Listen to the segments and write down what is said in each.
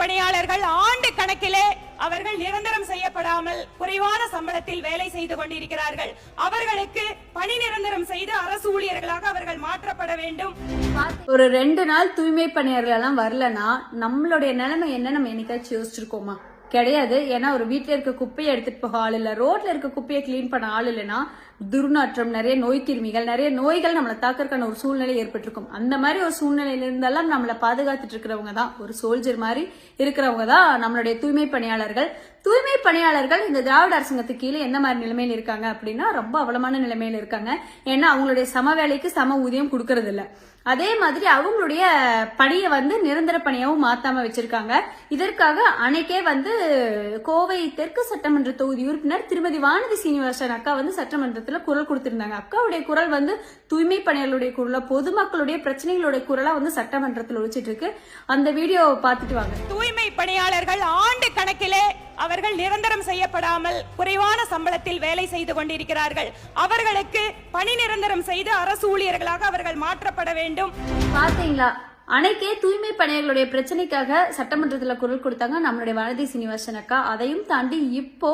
பணியாளர்கள் ஆண்டு கணக்கிலே அவர்கள் நிரந்தரம் செய்யப்படாமல் குறைவான சம்பளத்தில் வேலை செய்து கொண்டிருக்கிறார்கள். அவர்களுக்கு பணி நிரந்தரம் செய்து அரசு ஊழியர்களாக அவர்கள் மாற்றப்பட வேண்டும். ஒரு 2 நாள் தூய்மை பணியாளர்கள் எல்லாம் வரலன்னா நம்மளுடைய நிலைமை என்ன நம்ம என்னைக்காச்சும் யோசிச்சிருக்கோமா? கிடையாது. ஏன்னா ஒரு வீட்டுல இருக்க குப்பையை எடுத்துட்டு போக ஆள் இல்ல, ரோட்ல இருக்க குப்பையை கிளீன் பண்ண ஆள் இல்லைன்னா துர்நாற்றம், நிறைய நோய் கிருமிகள், நிறைய நோய்கள் நம்மளை தாக்கறதுக்கான ஒரு சூழ்நிலை ஏற்பட்டிருக்கும். அந்த மாதிரி ஒரு சூழ்நிலையில இருந்தாலும் நம்மளை பாதுகாத்துட்டு இருக்கிறவங்க தான், ஒரு சோல்ஜர் மாதிரி இருக்கிறவங்க தான் நம்மளுடைய தூய்மை பணியாளர்கள். தூய்மை பணியாளர்கள் இந்த திராவிட அரசாங்கத்துக்கு கீழே எந்த மாதிரி நிலைமையில இருக்காங்க அப்படின்னா ரொம்ப அவலமான நிலைமையில இருக்காங்க. ஏன்னா அவங்களுடைய சம வேலைக்கு சம ஊதியம் கொடுக்கறது இல்ல. அதே மாதிரி அவங்களுடைய பணியை நிரந்தர பணியாவும் மாத்தாம வச்சிருக்காங்க. இதற்காக அன்னைக்கே கோவை தெற்கு சட்டமன்ற தொகுதி உறுப்பினர் திருமதி வானதி சீனிவாசன் அக்கா சட்டமன்றத்துல குரல் கொடுத்திருந்தாங்க. அக்காவுடைய குரல் தூய்மை பணியாளருடைய குரலா, பொதுமக்களுடைய பிரச்சனைகளுடைய குரலா சட்டமன்றத்தில் ஒழிச்சிட்டு இருக்கு. அந்த வீடியோ பார்த்துட்டு வாங்க. தூய்மை பணியாளர்கள் ஆண்டு கணக்கிலே அவர்கள் நிரந்தரம் செய்யப்படாமல் குறைவான சம்பளத்தில் வேலை செய்து கொண்டிருக்கிறார்கள். அவர்களுக்கு பணி நிரந்தரம் செய்து அரசு ஊழியர்களாக அவர்கள் மாற்றப்பட வேண்டும். பாத்தீங்களா, அன்னைக்கே தூய்மை பணியாளர்களுடைய பிரச்சனைக்காக சட்டமன்றத்துல குரல் கொடுத்தாங்க நம்மளுடைய வானதி சீனிவாசன் அக்கா. அதையும் தாண்டி இப்போ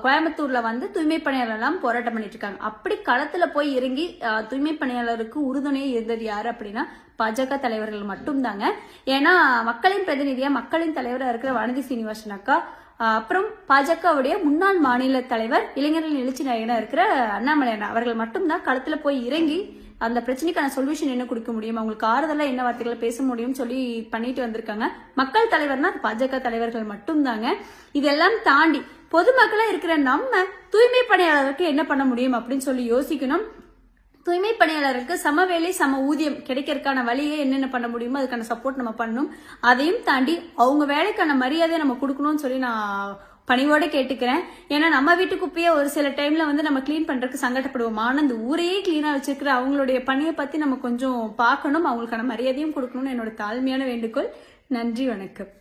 கோயம்புத்தூர்ல தூய்மை பணியாளர் எல்லாம் போராட்டம் பண்ணிட்டு இருக்காங்க. அப்படி களத்துல போய் இறங்கி தூய்மை பணியாளருக்கு உறுதுணையே இருந்தது யாரு அப்படின்னா பாஜக தலைவர்கள் மட்டும் தாங்க. ஏன்னா மக்களின் பிரதிநிதியா, மக்களின் தலைவரா இருக்கிற வானதி சீனிவாசன் அக்கா, அப்புறம் பாஜகவுடைய முன்னாள் மாநில தலைவர், இளைஞர்கள் எழுச்சி நாயகனா இருக்கிற அண்ணாமலை அண்ணா அவர்கள் மட்டும்தான் களத்துல போய் இறங்கி அந்த பிரச்சனைக்கான சொல்யூஷன் என்ன கொடுக்க முடியும், அவங்களுக்கு ஆறுதலா என்ன வார்த்தைகளை பேச முடியும் சொல்லி பண்ணிட்டு வந்திருக்காங்க. மக்கள் தலைவர்னா பாஜக தலைவர்கள் மட்டும் தாங்க. இதெல்லாம் தாண்டி பொதுமக்களா இருக்கிற நம்ம தூய்மை பணியாளருக்கு என்ன பண்ண முடியும் அப்படின்னு சொல்லி யோசிக்கணும். தூய்மை பணியாளருக்கு சம வேலை சம ஊதியம் கிடைக்கிறதுக்கான வழியை என்னென்ன பண்ண முடியுமோ அதுக்கான சப்போர்ட் நம்ம பண்ணணும். அதையும் தாண்டி அவங்க வேலைக்கான மரியாதையை நம்ம கொடுக்கணும்னு சொல்லி நான் பணிவோட கேட்டுக்கிறேன். ஏன்னா நம்ம வீட்டு குப்பையை ஒரு சில டைம்ல நம்ம கிளீன் பண்றதுக்கு சங்கடப்படுவோம். ஆனா இந்த ஊரையே கிளீனா வச்சிருக்கிற அவங்களுடைய பணியை பத்தி நம்ம கொஞ்சம் பார்க்கணும், அவங்களுக்கான மரியாதையும் கொடுக்கணும்னு என்னோட தாழ்மையான வேண்டுகோள். நன்றி, வணக்கம்.